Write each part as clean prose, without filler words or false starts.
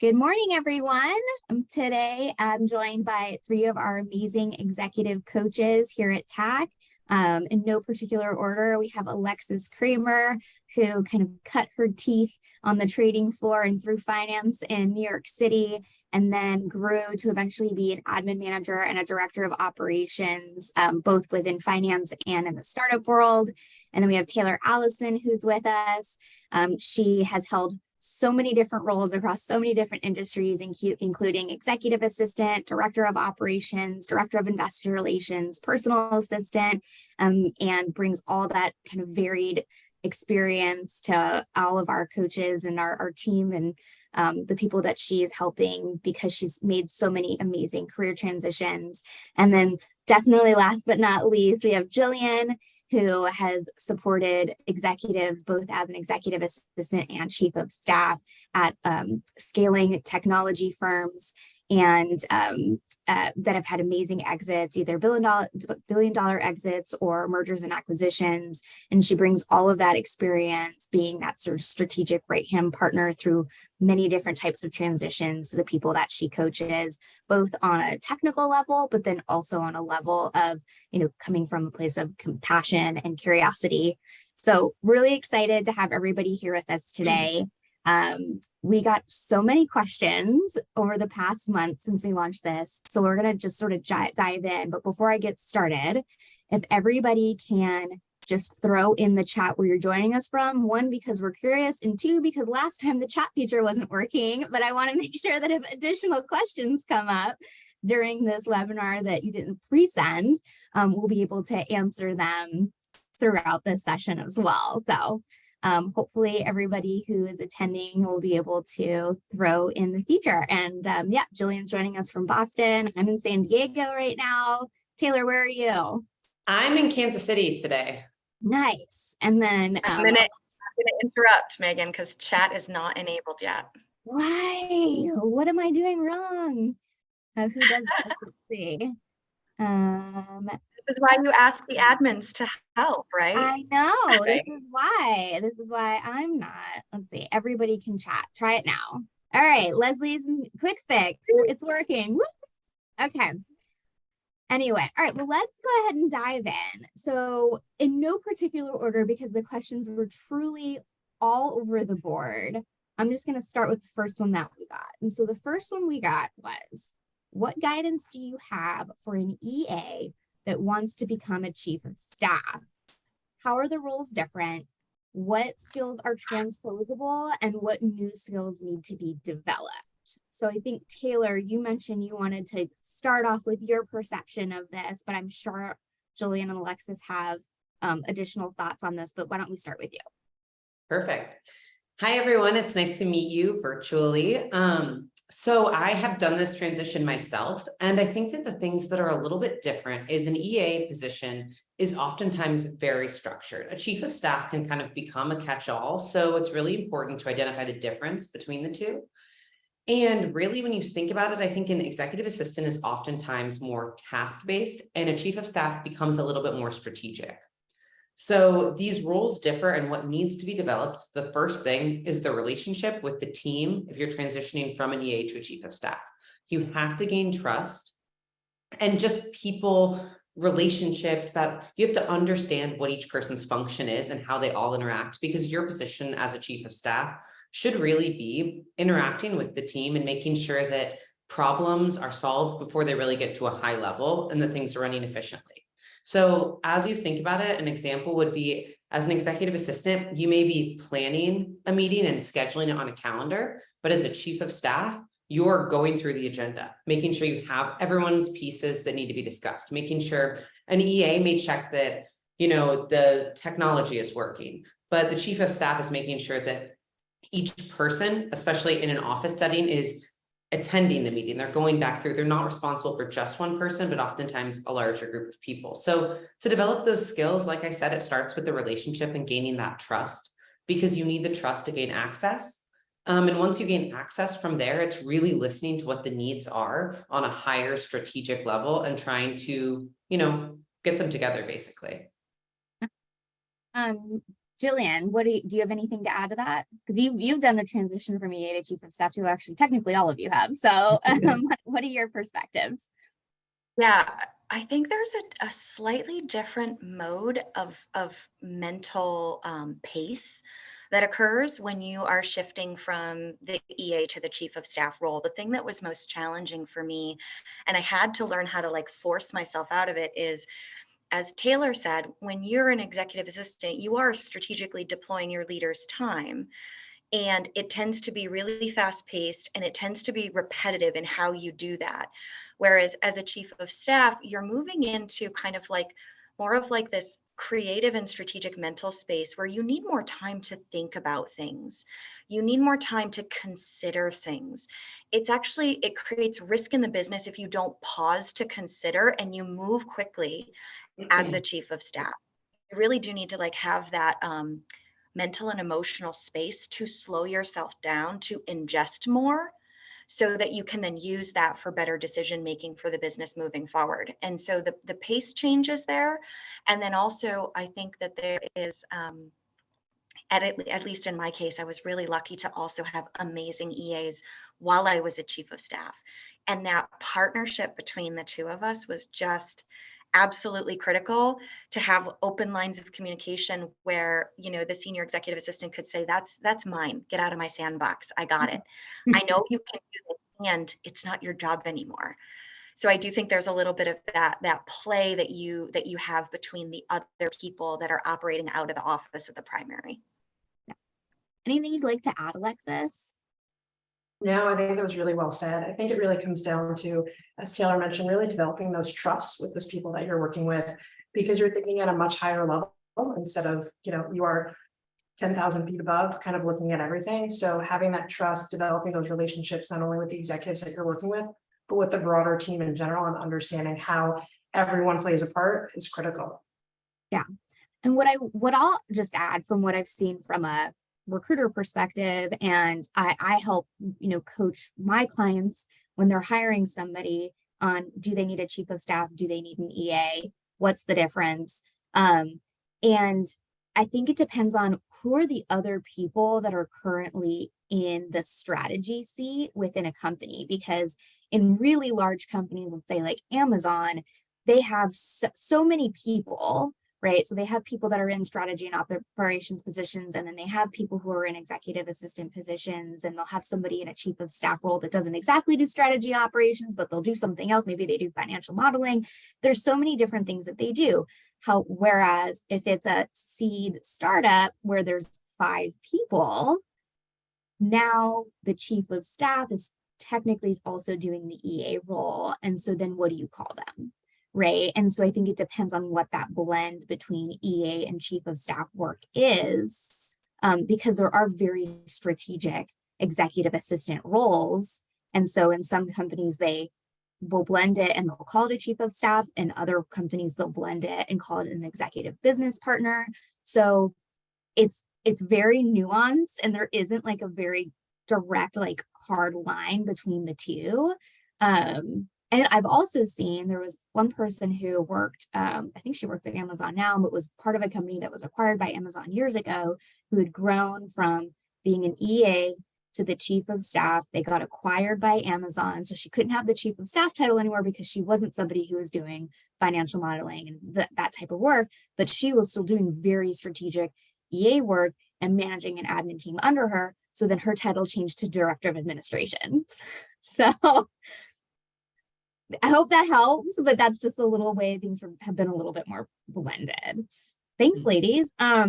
Good morning, everyone. Today, I'm joined by three of our amazing executive coaches here at Tack. In no particular order, we have Alexis Cramer, who kind of cut her teeth on the trading floor and through finance in New York City, and then grew to eventually be an admin manager and a director of operations, both within finance and in the startup world. And then we have Taylor Allison, who's with us. She has held so many different roles across so many different industries, including executive assistant, director of operations, director of investor relations, personal assistant, and brings all that kind of varied experience to all of our coaches and our team and the people that she is helping, because she's made so many amazing career transitions. And then definitely last but not least, we have Jillian, who has supported executives both as an executive assistant and chief of staff at scaling technology firms and that have had amazing exits, either billion dollar exits or mergers and acquisitions. And she brings all of that experience, being that sort of strategic right-hand partner through many different types of transitions to the people that she coaches, both on a technical level, but then also on a level of, coming from a place of compassion and curiosity. So really excited to have everybody here with us today. We got so many questions over the past month since we launched this. So we're going to just sort of dive in. But before I get started, if everybody can just throw in the chat where you're joining us from, one, because we're curious, and two, because last time the chat feature wasn't working, but I want to make sure that if additional questions come up during this webinar that you didn't pre-send, we'll be able to answer them throughout this session as well. So hopefully everybody who is attending will be able to throw in the feature. And yeah, Jillian's joining us from Boston. I'm in San Diego right now. Taylor, where are you? I'm in Kansas City today. Nice. And then I'm gonna interrupt, Megan, because chat is not enabled yet. Why? What am I doing wrong? Who does that? Let's see. This is why you ask the admins to help, right? I know. This is why. This is why I'm not. Let's see. Everybody can chat. Try it now. All right. Leslie's quick fix. It's working. Woo! Okay. Anyway, all right, well, let's go ahead and dive in. So in no particular order, because the questions were truly all over the board, I'm just going to start with the first one that we got. And so the first one we got was, what guidance do you have for an EA that wants to become a chief of staff? How are the roles different? What skills are transposable and what new skills need to be developed? So I think, Taylor, you mentioned you wanted to start off with your perception of this, but I'm sure Jillian and Alexis have additional thoughts on this, but why don't we start with you? Perfect. Hi, everyone. It's nice to meet you virtually. So I have done this transition myself, and I think that the things that are a little bit different is an EA position is oftentimes very structured. A chief of staff can kind of become a catch-all, so it's really important to identify the difference between the two. And really, when you think about it, I think an executive assistant is oftentimes more task-based, and a chief of staff becomes a little bit more strategic. So these roles differ, and what needs to be developed, the first thing is the relationship with the team if you're transitioning from an EA to a chief of staff. You have to gain trust and just people relationships, that you have to understand what each person's function is and how they all interact, because your position as a chief of staff should really be interacting with the team and making sure that problems are solved before they really get to a high level and that things are running efficiently. So as you think about it, an example would be, as an executive assistant, you may be planning a meeting and scheduling it on a calendar, but as a chief of staff, you're going through the agenda, making sure you have everyone's pieces that need to be discussed, making sure an EA may check that, the technology is working, but the chief of staff is making sure that each person, especially in an office setting, is attending the meeting. They're going back through, they're not responsible for just one person, but oftentimes a larger group of people. So to develop those skills, like I said, it starts with the relationship and gaining that trust, because you need the trust to gain access. And once you gain access from there, it's really listening to what the needs are on a higher strategic level and trying to, get them together, basically. Jillian, do you have anything to add to that? Because you've done the transition from EA to chief of staff too. Actually, technically all of you have. So what are your perspectives? Yeah, I think there's a slightly different mode of mental pace that occurs when you are shifting from the EA to the chief of staff role. The thing that was most challenging for me, and I had to learn how to like force myself out of it, is, as Taylor said, when you're an executive assistant, you are strategically deploying your leader's time. And it tends to be really fast paced and it tends to be repetitive in how you do that. Whereas as a chief of staff, you're moving into kind of like more of like this creative and strategic mental space where you need more time to think about things. You need more time to consider things. It creates risk in the business if you don't pause to consider and you move quickly as the chief of staff. You really do need to like have that mental and emotional space to slow yourself down, to ingest more, so that you can then use that for better decision making for the business moving forward. And so the pace changes there. And then also, I think that there is, at least in my case, I was really lucky to also have amazing EAs while I was a chief of staff. And that partnership between the two of us was just absolutely critical, to have open lines of communication where, you know, the senior executive assistant could say, that's mine, get out of my sandbox, I got it. I know you can do it, and it's not your job anymore. So I do think there's a little bit of that play that you have between the other people that are operating out of the office of the primary. Anything you'd like to add, Alexis? No, I think that was really well said. I think it really comes down to, as Taylor mentioned, really developing those trusts with those people that you're working with, because you're thinking at a much higher level instead of, you are 10,000 feet above, kind of looking at everything. So having that trust, developing those relationships, not only with the executives that you're working with, but with the broader team in general, and understanding how everyone plays a part is critical. Yeah. And what I'll just add from what I've seen from a recruiter perspective, and I help, coach my clients when they're hiring somebody on, do they need a chief of staff? Do they need an EA? What's the difference? And I think it depends on who are the other people that are currently in the strategy seat within a company, because in really large companies, let's say like Amazon, they have so many people, right? So they have people that are in strategy and operations positions, and then they have people who are in executive assistant positions, and they'll have somebody in a chief of staff role that doesn't exactly do strategy operations, but they'll do something else. Maybe they do financial modeling. There's so many different things that they do. Whereas if it's a seed startup where there's 5 people, now the chief of staff is technically also doing the EA role. And so then what do you call them? Right. And so I think it depends on what that blend between EA and chief of staff work is, because there are very strategic executive assistant roles. And so in some companies, they will blend it and they'll call it a chief of staff. In other companies, they'll blend it and call it an executive business partner. So it's very nuanced, and there isn't like a very direct, like hard line between the two. And I've also seen, there was one person who worked, I think she works at Amazon now, but was part of a company that was acquired by Amazon years ago, who had grown from being an EA to the chief of staff. They got acquired by Amazon, so she couldn't have the chief of staff title anymore because she wasn't somebody who was doing financial modeling and that type of work, but she was still doing very strategic EA work and managing an admin team under her. So then her title changed to director of administration. So I hope that helps, but that's just a little way things have been a little bit more blended. Thanks, ladies. All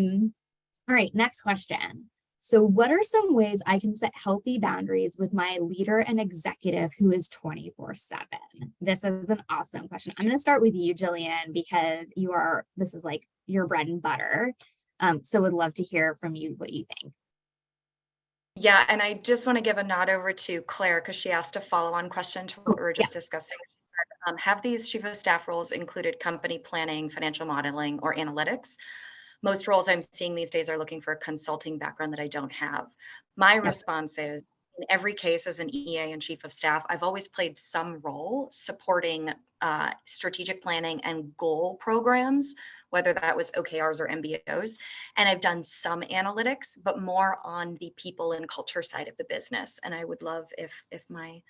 right, next question. So what are some ways I can set healthy boundaries with my leader and executive who is 24/7? This is an awesome question. I'm going to start with you, Jillian, because this is like your bread and butter. So would love to hear from you what you think. Yeah, and I just want to give a nod over to Claire, because she asked a follow-on question to what we were just discussing. Have these chief of staff roles included company planning, financial modeling, or analytics? Most roles I'm seeing these days are looking for a consulting background that I don't have. My response is, in every case as an EA and chief of staff, I've always played some role supporting strategic planning and goal programs whether that was OKRs or MBOs. And I've done some analytics, but more on the people and culture side of the business. And I would love if my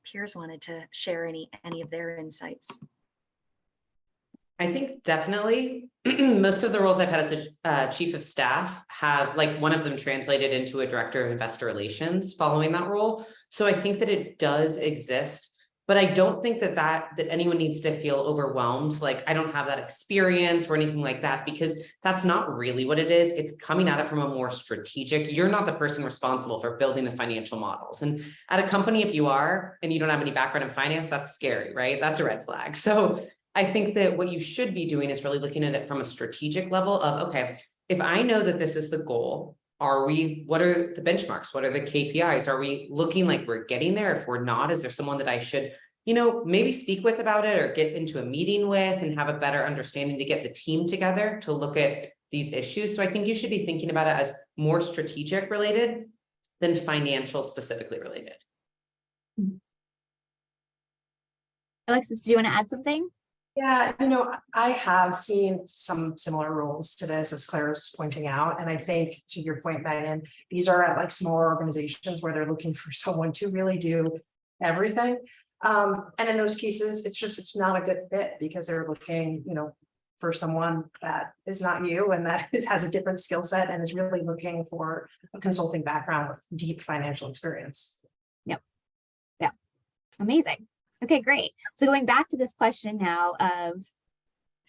peers wanted to share any of their insights. I think definitely most of the roles I've had as a chief of staff have, like, one of them translated into a director of investor relations following that role. So I think that it does exist, but I don't think that anyone needs to feel overwhelmed. Like, I don't have that experience or anything like that, because that's not really what it is. It's coming at it from a more strategic. You're not the person responsible for building the financial models. And at a company, if you are, and you don't have any background in finance, that's scary, right? That's a red flag. So I think that what you should be doing is really looking at it from a strategic level of, okay, if I know that this is the goal, what are the benchmarks? What are the KPIs? Are we looking like we're getting there? If we're not, is there someone that I should, maybe speak with about it or get into a meeting with and have a better understanding to get the team together to look at these issues? So I think you should be thinking about it as more strategic related than financial specifically related. Alexis, do you want to add something? Yeah, I have seen some similar roles to this, as Claire's pointing out. And I think, to your point, Meagan, these are at like smaller organizations where they're looking for someone to really do everything. And in those cases, it's not a good fit, because they're looking, for someone that is not you and that has a different skill set and is really looking for a consulting background with deep financial experience. Yep. Yeah. Amazing. Okay, great. So going back to this question now of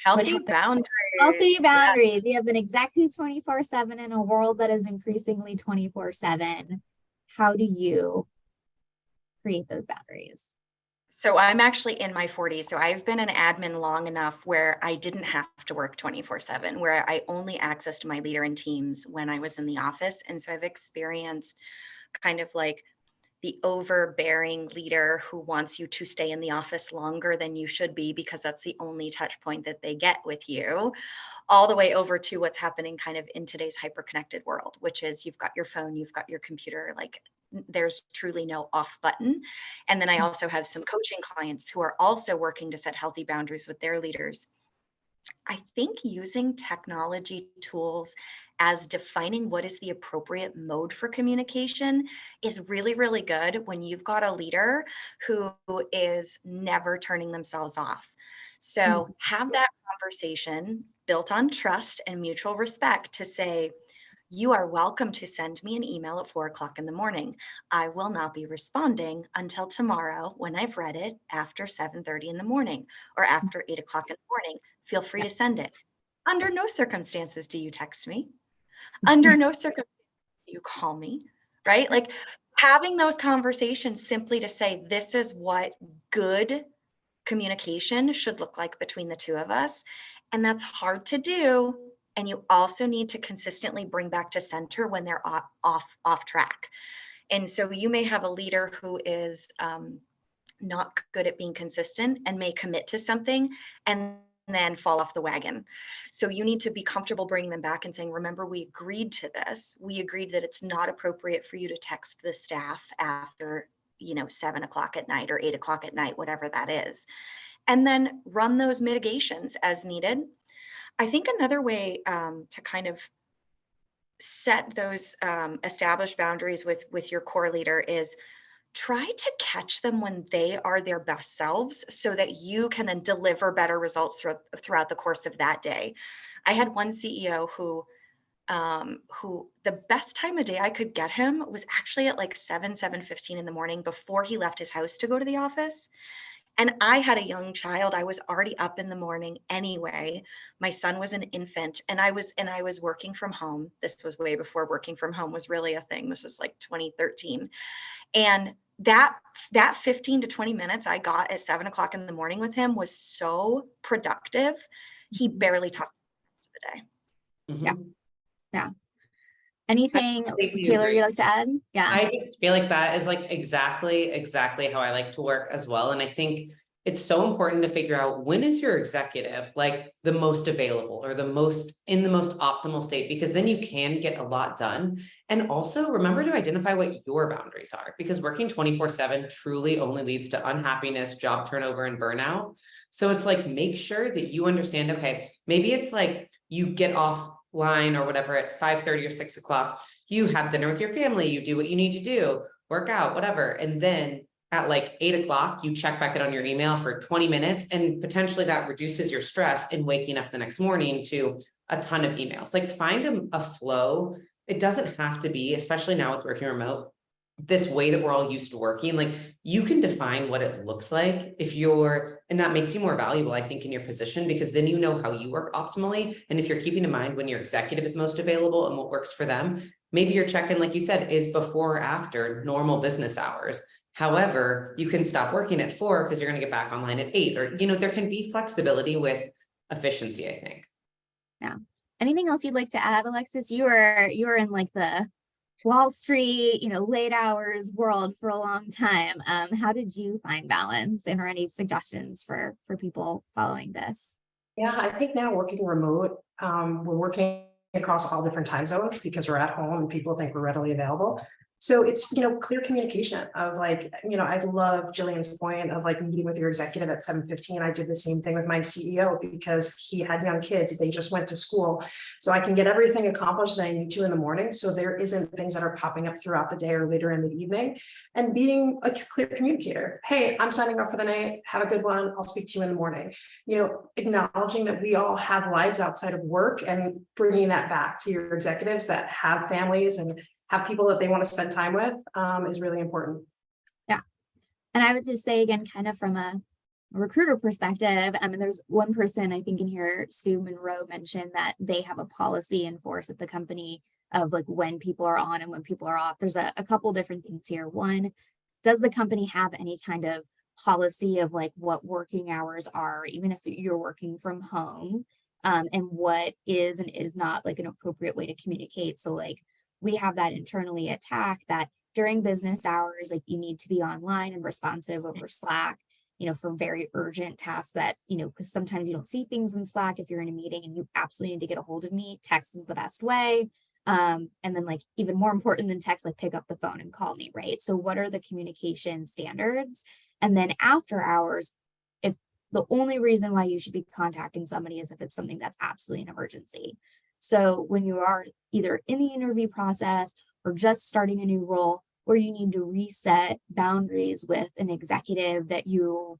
healthy boundaries. Healthy boundaries. You have an exec who's 24/7 in a world that is increasingly 24/7. How do you create those boundaries? So I'm actually in my 40s. So I've been an admin long enough where I didn't have to work 24/7, where I only accessed my leader and teams when I was in the office. And so I've experienced kind of like the overbearing leader who wants you to stay in the office longer than you should be, because that's the only touch point that they get with you, all the way over to what's happening kind of in today's hyper-connected world, which is you've got your phone, you've got your computer, like there's truly no off button. And then I also have some coaching clients who are also working to set healthy boundaries with their leaders. I think using technology tools as defining what is the appropriate mode for communication is really, really good when you've got a leader who is never turning themselves off. So have that conversation built on trust and mutual respect to say, you are welcome to send me an email at 4:00 in the morning. I will not be responding until tomorrow when I've read it after 7:30 in the morning or after 8:00 in the morning. Feel free to send it. Under no circumstances do you text me. Under no circumstances do you call me, right? Like having those conversations simply to say, this is what good communication should look like between the two of us. And that's hard to do. And you also need to consistently bring back to center when they're off track. And so you may have a leader who is not good at being consistent and may commit to something and then fall off the wagon. So you need to be comfortable bringing them back and saying, remember, we agreed to this. We agreed that it's not appropriate for you to text the staff after 7:00 at night or 8:00 at night, whatever that is. And then run those mitigations as needed. I think another way to kind of set those established boundaries with your core leader is try to catch them when they are their best selves so that you can then deliver better results throughout the course of that day. I had one CEO who the best time of day I could get him was actually at like 7:15 in the morning before he left his house to go to the office. And I had a young child. I was already up in the morning anyway. My son was an infant and I was working from home. This was way before working from home was really a thing. This is like 2013. And that 15 to 20 minutes I got at 7:00 in the morning with him was so productive. He barely talked the rest of the day. Yeah. Anything, Taylor, you'd like to add? Yeah. I just feel like that is like exactly how I like to work as well. And I think it's so important to figure out when is your executive like the most available or the most in the most optimal state, because then you can get a lot done. And also remember to identify what your boundaries are, because working 24/7 truly only leads to unhappiness, job turnover, and burnout. So it's like, make sure that you understand, okay, maybe it's like you get offline or whatever at 5:30 or 6 o'clock, you have dinner with your family, you do what you need to do, work out, whatever. And then at like 8 o'clock, you check back in on your email for 20 minutes, and potentially that reduces your stress in waking up the next morning to a ton of emails. Like, find a flow. It doesn't have to be, especially now with working remote, this way that we're all used to working. Like, you can define what it looks like if you're, and that makes you more valuable, I think, in your position, because then you know how you work optimally. And if you're keeping in mind when your executive is most available and what works for them, maybe your check-in, like you said, is before or after normal business hours. However, you can stop working at 4 because you're going to get back online at 8, or, there can be flexibility with efficiency, I think. Yeah. Anything else you'd like to add, Alexis? You were in like the Wall Street, late hours world for a long time. How did you find balance, and or any suggestions for people following this? Yeah, I think now working remote, we're working across all different time zones because we're at home and people think we're readily available. So it's, clear communication of like, I love Jillian's point of like meeting with your executive at 7:15. I did the same thing with my CEO because he had young kids. They just went to school. So I can get everything accomplished that I need to in the morning. So there isn't things that are popping up throughout the day or later in the evening, and being a clear communicator. Hey, I'm signing off for the night. Have a good one. I'll speak to you in the morning. Acknowledging that we all have lives outside of work and bringing that back to your executives that have families and have people that they want to spend time with is really important. Yeah. And I would just say again, kind of from a recruiter perspective, there's one person I think in here, Sue Monroe, mentioned that they have a policy in force at the company of like when people are on and when people are off. There's a couple different things here. One, does the company have any kind of policy of like what working hours are, even if you're working from home, and what is and is not like an appropriate way to communicate? So like, we have that internally at Tack that during business hours, like you need to be online and responsive over Slack, for very urgent tasks that, because sometimes you don't see things in Slack if you're in a meeting and you absolutely need to get a hold of me. Text is the best way. And then like even more important than text, like pick up the phone and call me, right? So what are the communication standards? And then after hours, if the only reason why you should be contacting somebody is if it's something that's absolutely an emergency. So when you are either in the interview process or just starting a new role, where you need to reset boundaries with an executive that you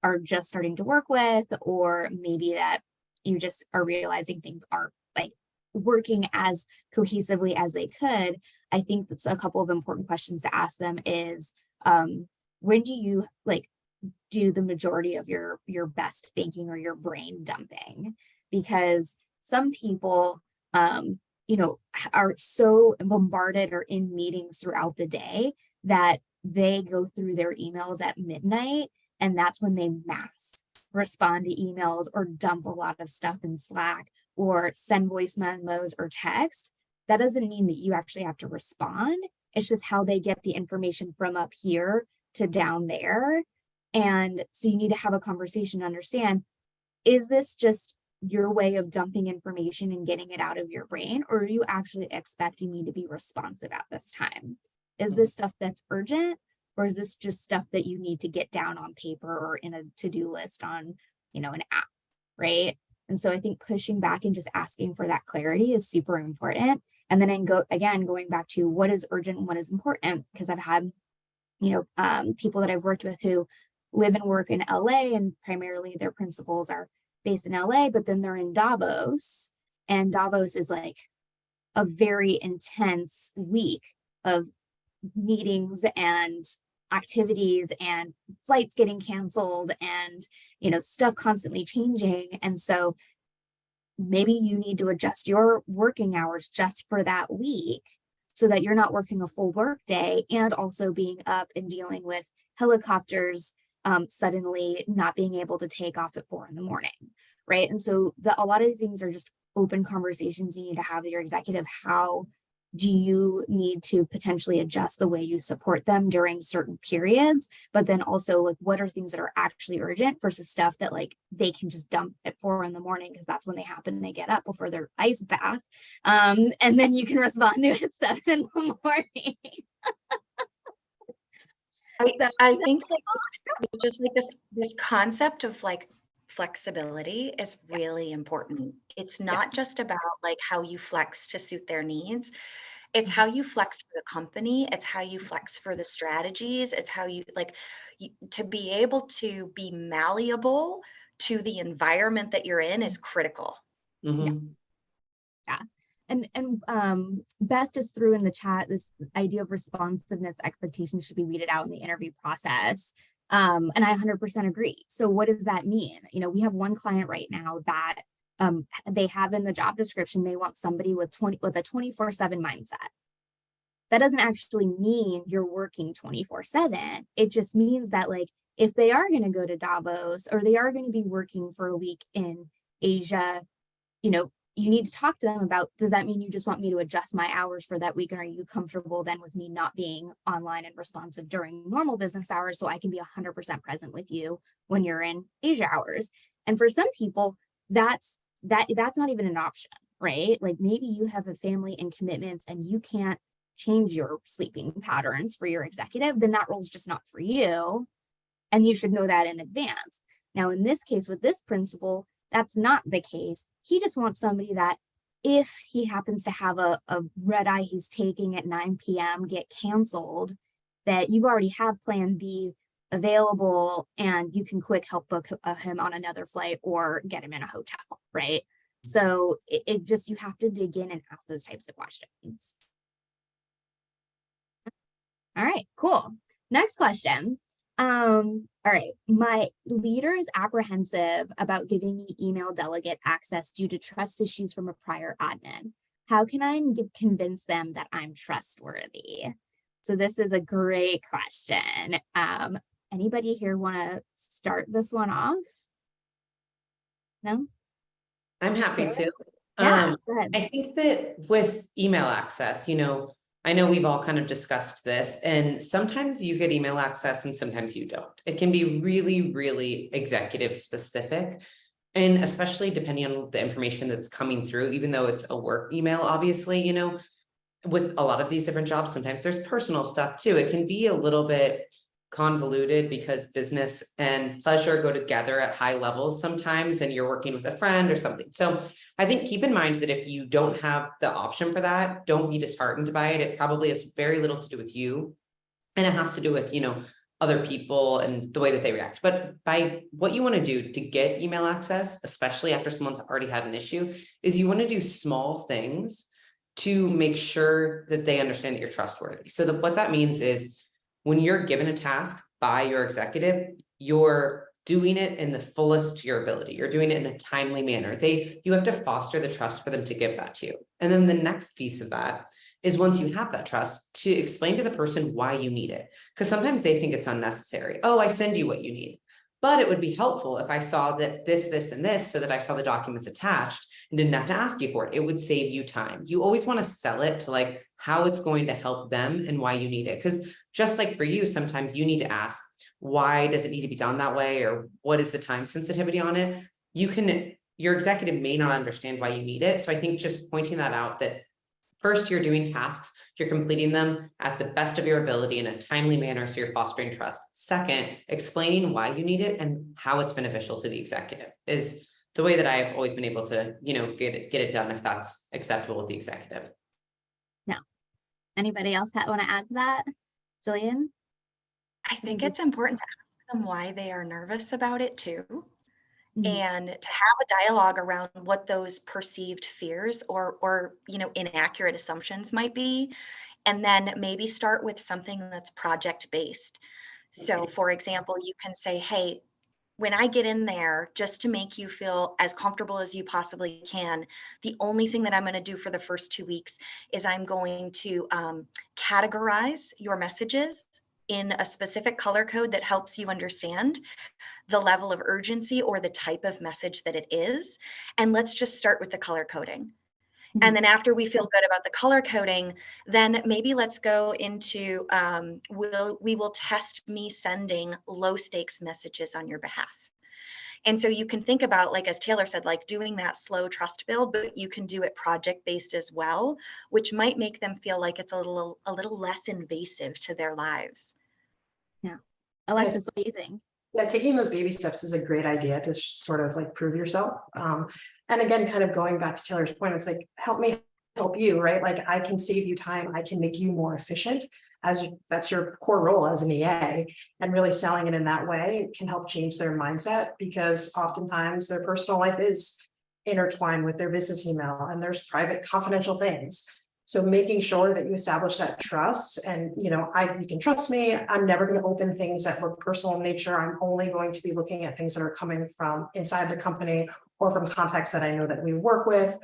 are just starting to work with, or maybe that you just are realizing things aren't like working as cohesively as they could, I think that's a couple of important questions to ask them is, when do you like do the majority of your best thinking or your brain dumping? Because some people, are so bombarded or in meetings throughout the day that they go through their emails at midnight, and that's when they mass respond to emails or dump a lot of stuff in Slack or send voice memos or text. That doesn't mean that you actually have to respond. It's just how they get the information from up here to down there. And so you need to have a conversation to understand, is this just your way of dumping information and getting it out of your brain, or are you actually expecting me to be responsive at this time? Is this stuff that's urgent, or is this just stuff that you need to get down on paper or in a to-do list on, an app, right? And so I think pushing back and just asking for that clarity is super important. And then going back to what is urgent and what is important, because I've had, people that I've worked with who live and work in LA, and primarily their principals are based in LA, but then they're in Davos, and Davos is like a very intense week of meetings and activities and flights getting canceled and, stuff constantly changing. And so maybe you need to adjust your working hours just for that week so that you're not working a full work day and also being up and dealing with helicopters suddenly not being able to take off at 4 a.m, right? And so a lot of these things are just open conversations you need to have with your executive. How do you need to potentially adjust the way you support them during certain periods? But then also, like, what are things that are actually urgent versus stuff that like they can just dump at 4 a.m. because that's when they happen. They get up before their ice bath. And then you can respond to it at 7 a.m. I think like just like this concept of like flexibility is really important. It's not just about like how you flex to suit their needs. It's how you flex for the company. It's how you flex for the strategies. It's how you like to be able to be malleable to the environment that you're in is critical. Mhm. Yeah. And Beth just threw in the chat this idea of responsiveness expectations should be weeded out in the interview process. And I 100% agree. So what does that mean? You know, we have one client right now that they have in the job description, they want somebody with a 24/7 mindset. That doesn't actually mean you're working 24/7. It just means that like if they are going to go to Davos or they are going to be working for a week in Asia, you know, you need to talk to them about, does that mean you just want me to adjust my hours for that week? And are you comfortable then with me not being online and responsive during normal business hours so I can be 100% present with you when you're in Asia hours? And for some people, that's not even an option, right? Like maybe you have a family and commitments and you can't change your sleeping patterns for your executive, then that role's just not for you. And you should know that in advance. Now, in this case, with this principal, that's not the case. He just wants somebody that if he happens to have a red eye he's taking at 9 p.m. get canceled, that you already have plan B available and you can quick help book him on another flight or get him in a hotel, right? So it just, you have to dig in and ask those types of questions. All right, cool. Next question. All right, my leader is apprehensive about giving me email delegate access due to trust issues from a prior admin. How can I convince them that I'm trustworthy? So this is a great question. Anybody here want to start this one off? No? I'm happy to. Yeah, go ahead. I think that with email access, you know, I know we've all kind of discussed this, and sometimes you get email access and sometimes you don't. It can be really, really executive specific. And especially depending on the information that's coming through, even though it's a work email, obviously, you know, with a lot of these different jobs, sometimes there's personal stuff too. It can be a little bit convoluted because business and pleasure go together at high levels sometimes, and you're working with a friend or something. So I think keep in mind that if you don't have the option for that, don't be disheartened by it. It probably has very little to do with you. And it has to do with, you know, other people and the way that they react. But by what you want to do to get email access, especially after someone's already had an issue, is you want to do small things to make sure that they understand that you're trustworthy. So what that means is when you're given a task by your executive, you're doing it in the fullest to your ability. You're doing it in a timely manner. You have to foster the trust for them to give that to you. And then the next piece of that is once you have that trust to explain to the person why you need it. Because sometimes they think it's unnecessary. Oh, I send you what you need. But it would be helpful if I saw that this, and this, so that I saw the documents attached and didn't have to ask you for it. It would save you time. You always want to sell it to like how it's going to help them and why you need it. Because just like for you, sometimes you need to ask, why does it need to be done that way? Or what is the time sensitivity on it? Your executive may not understand why you need it. So I think just pointing that out, that first, you're doing tasks, you're completing them at the best of your ability in a timely manner, so you're fostering trust. Second, explaining why you need it and how it's beneficial to the executive is the way that I've always been able to, you know, get it done if that's acceptable with the executive. No. Anybody else want to add to that? Jillian? I think it's important to ask them why they are nervous about it too. And to have a dialogue around what those perceived fears or you know, inaccurate assumptions might be, and then maybe start with something that's project based. So for example, you can say, hey, when I get in there, just to make you feel as comfortable as you possibly can, the only thing that I'm going to do for the first 2 weeks is I'm going to categorize your messages in a specific color code that helps you understand the level of urgency or the type of message that it is. And let's just start with the color coding. And then after we feel good about the color coding, then maybe let's go into, we will test me sending low stakes messages on your behalf. And so you can think about, like, as Taylor said, like doing that slow trust build, but you can do it project based as well, which might make them feel like it's a little less invasive to their lives. Yeah. Alexis, what do you think? Yeah, taking those baby steps is a great idea to sort of like prove yourself. And again, kind of going back to Taylor's point, it's like, help me help you, right? Like I can save you time, I can make you more efficient, as that's your core role as an EA, and really selling it in that way can help change their mindset, because oftentimes their personal life is intertwined with their business email and there's private confidential things. So making sure that you establish that trust and, you can trust me. I'm never going to open things that look personal in nature. I'm only going to be looking at things that are coming from inside the company or from contacts that I know that we work with,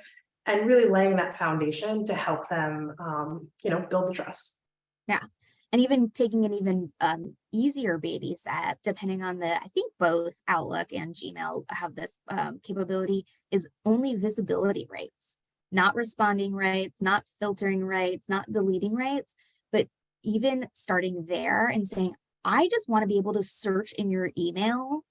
and really laying that foundation to help them, build the trust. Yeah. And even taking an even easier baby step, depending on I think both Outlook and Gmail have this capability, is only visibility rights. Not responding rights, not filtering rights, not deleting rights, but even starting there and saying, I just want to be able to search in your email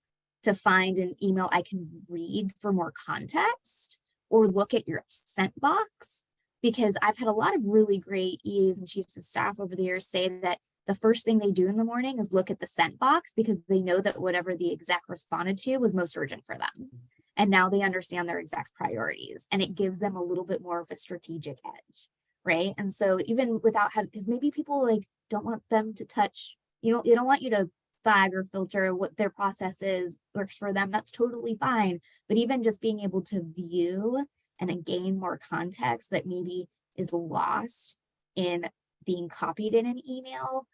to find an email I can read for more context, or look at your sent box. Because I've had a lot of really great EAs and chiefs of staff over the years say that the first thing they do in the morning is look at the sent box, because they know that whatever the exec responded to was most urgent for them. And now they understand their exec's priorities, and it gives them a little bit more of a strategic edge, right? And so even without having, because maybe people like don't want them to touch, they don't want you to flag or filter what their process is, works for them. That's totally fine. But even just being able to view and gain more context that maybe is lost in being copied in an email,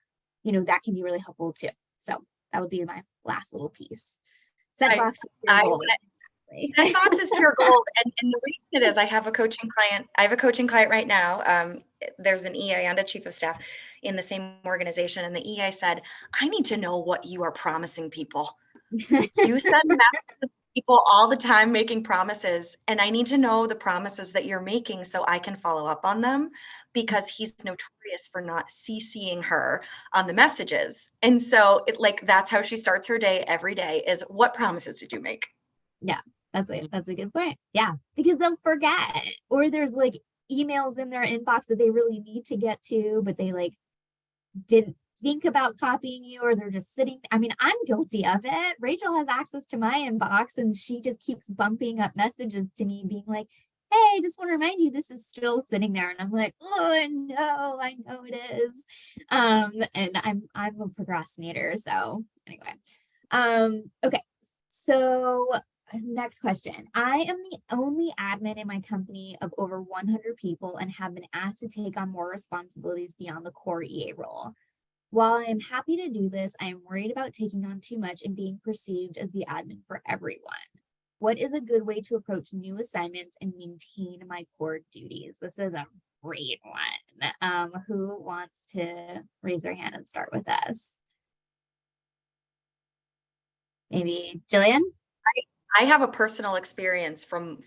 that can be really helpful too. So that would be my last little piece. Sent box. That box is pure gold. And the reason it is, I have a coaching client right now. There's an EA and a chief of staff in the same organization. And the EA said, I need to know what you are promising people. You send messages to people all the time making promises, and I need to know the promises that you're making so I can follow up on them, because he's notorious for not CCing her on the messages. And so that's how she starts her day every day, is what promises did you make? Yeah, that's a good point. Yeah, because they'll forget, or there's like emails in their inbox that they really need to get to, but they didn't think about copying you, or they're just sitting. I mean, I'm guilty of it. Rachel has access to my inbox, and she just keeps bumping up messages to me being like, hey, I just want to remind you this is still sitting there. And I'm like, oh no, I know it is. And I'm a procrastinator. So anyway, okay. So next question. I am the only admin in my company of over 100 people and have been asked to take on more responsibilities beyond the core EA role. While I am happy to do this, I am worried about taking on too much and being perceived as the admin for everyone. What is a good way to approach new assignments and maintain my core duties? This is a great one. Who wants to raise their hand and start with us? Maybe Jillian? I have a personal experience from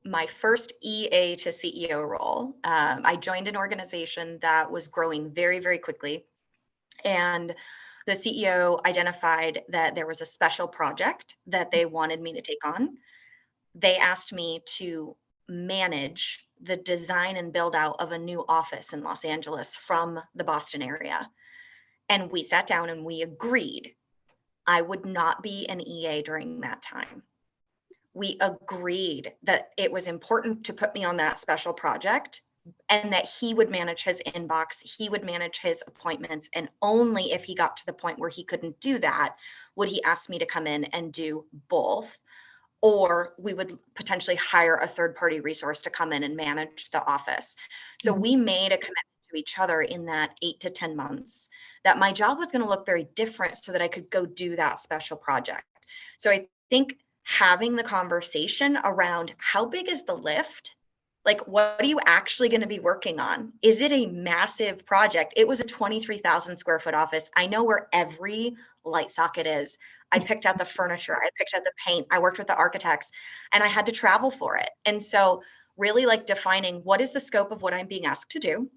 my first EA to CEO role. I joined an organization that was growing very, very quickly. And the CEO identified that there was a special project that they wanted me to take on. They asked me to manage the design and build out of a new office in Los Angeles from the Boston area. And we sat down and we agreed I would not be an EA during that time. We agreed that it was important to put me on that special project, and that he would manage his inbox, he would manage his appointments, and only if he got to the point where he couldn't do that would he ask me to come in and do both, or we would potentially hire a third-party resource to come in and manage the office. So we made a commitment to each other in that 8 to 10 months that my job was going to look very different so that I could go do that special project. So I think having the conversation around how big is the lift? Like, what are you actually going to be working on? Is it a massive project? It was a 23,000 square foot office. I know where every light socket is. I picked out the furniture. I picked out the paint. I worked with the architects, and I had to travel for it. And so really like defining what is the scope of what I'm being asked to do.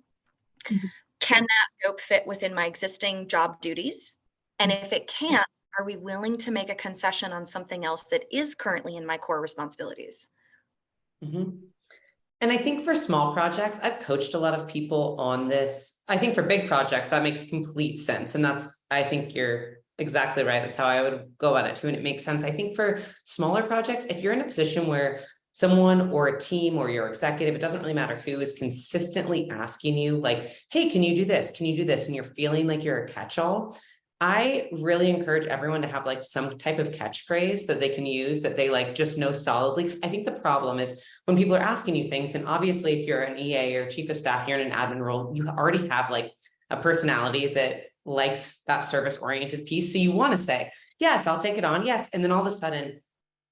Can that scope fit within my existing job duties? And if it can't, are we willing to make a concession on something else that is currently in my core responsibilities? Mm-hmm. And I think for small projects, I've coached a lot of people on this. I think for big projects, that makes complete sense. And I think you're exactly right. That's how I would go at it too. And it makes sense. I think for smaller projects, if you're in a position where someone or a team or your executive, it doesn't really matter who, is consistently asking you like, hey, can you do this? Can you do this? And you're feeling like you're a catch-all. I really encourage everyone to have like some type of catchphrase that they can use that they like just know solidly. Because I think the problem is when people are asking you things, and obviously if you're an EA or chief of staff, you're in an admin role, you already have like a personality that likes that service-oriented piece. So you want to say, yes, I'll take it on. Yes. And then all of a sudden,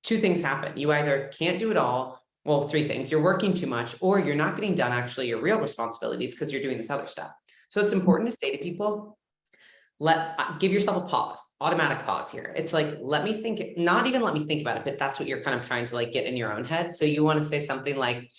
two things happen. You either can't do it all. Well, three things. You're working too much, or you're not getting done actually your real responsibilities because you're doing this other stuff. So it's important to say to people, give yourself a pause, automatic pause here. It's like, let me think, not even let me think about it, but that's what you're kind of trying to like get in your own head. So you want to say something like,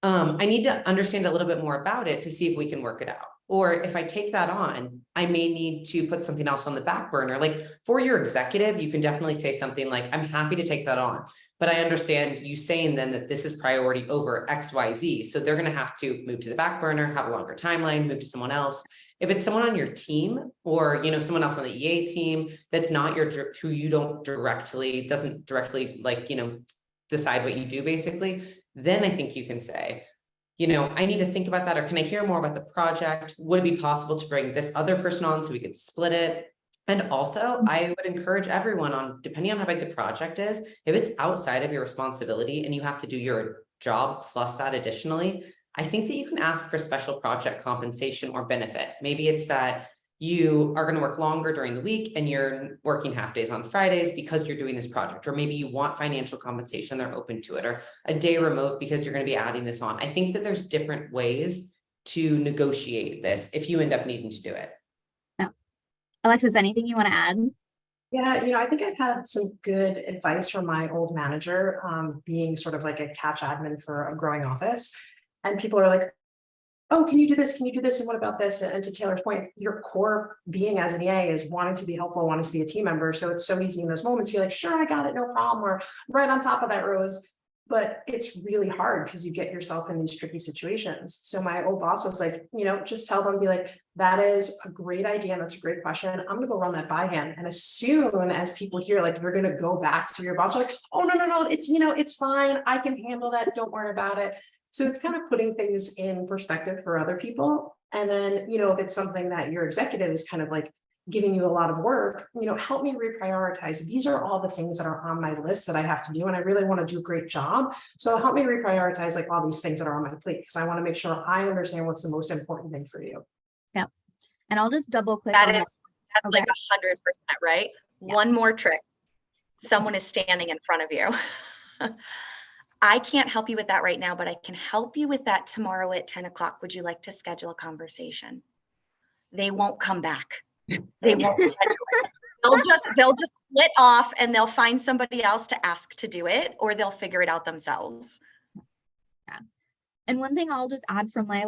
I need to understand a little bit more about it to see if we can work it out. Or if I take that on, I may need to put something else on the back burner. Like for your executive, you can definitely say something like, I'm happy to take that on, but I understand you saying then that this is priority over XYZ. So they're going to have to move to the back burner, have a longer timeline, move to someone else. If it's someone on your team or, someone else on the EA team, that's not who you doesn't directly like, decide what you do basically, then I think you can say, I need to think about that. Or can I hear more about the project? Would it be possible to bring this other person on so we could split it? And also I would encourage everyone depending on how big the project is, if it's outside of your responsibility and you have to do your job plus that additionally, I think that you can ask for special project compensation or benefit. Maybe it's that you are going to work longer during the week and you're working half days on Fridays because you're doing this project, or maybe you want financial compensation, they're open to it, or a day remote because you're going to be adding this on. I think that there's different ways to negotiate this if you end up needing to do it. Yeah. Alexis, anything you want to add? Yeah, I think I've had some good advice from my old manager, being sort of like a catch admin for a growing office. And people are like, oh, can you do this? Can you do this? And what about this? And to Taylor's point, your core being as an EA is wanting to be helpful, wanting to be a team member. So it's so easy in those moments to be like, sure, I got it, no problem. Or right on top of that, Rose. But it's really hard because you get yourself in these tricky situations. So my old boss was like, just tell them, be like, that is a great idea. And that's a great question. I'm going to go run that by him. And as soon as people hear, like, you're going to go back to your boss, like, oh, no, it's, it's fine. I can handle that. Don't worry about it. So it's kind of putting things in perspective for other people. And then, if it's something that your executive is kind of like giving you a lot of work, help me reprioritize. These are all the things that are on my list that I have to do. And I really want to do a great job. So help me reprioritize like all these things that are on my plate, because I want to make sure I understand what's the most important thing for you. Yeah. And I'll just double click. That's like 100%, right? Yeah. One more trick. Someone is standing in front of you. I can't help you with that right now, but I can help you with that tomorrow at 10 o'clock. Would you like to schedule a conversation? They won't come back. They won't schedule it. They'll just split off and they'll find somebody else to ask to do it, or they'll figure it out themselves. Yeah. And one thing I'll just add from my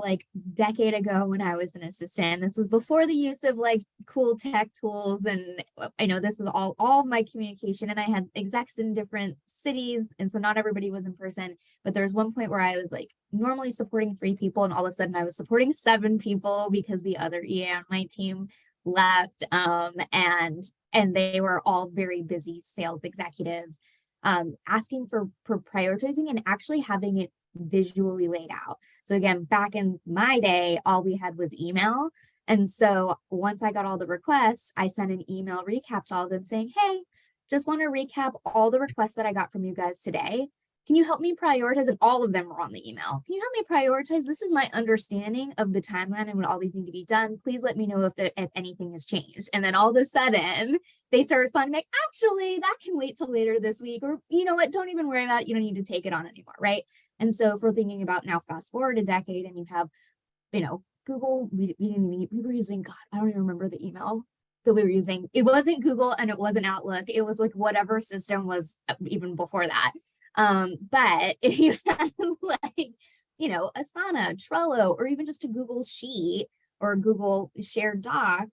decade ago when I was an assistant, this was before the use of cool tech tools. And I know this was all my communication, and I had execs in different cities. And so not everybody was in person, but there was one point where I was normally supporting 3 people. And all of a sudden I was supporting 7 people because the other EA on my team left. And they were all very busy sales executives, asking for prioritizing and actually having it visually laid out. So again, back in my day, all we had was email. And so once I got all the requests, I sent an email recap to all of them saying, hey, just want to recap all the requests that I got from you guys today. Can you help me prioritize? And all of them were on the email. Can you help me prioritize? This is my understanding of the timeline and when all these need to be done. Please let me know if anything has changed. And then all of a sudden they start responding like, actually, that can wait till later this week. Or you know what, don't even worry about it. You don't need to take it on anymore, right? And so if we're thinking about now, fast forward a decade and you have, Google, we were using, God, I don't even remember the email that we were using. It wasn't Google and it wasn't Outlook. It was whatever system was even before that. But if you have like, Asana, Trello, or even just a Google Sheet or Google shared doc,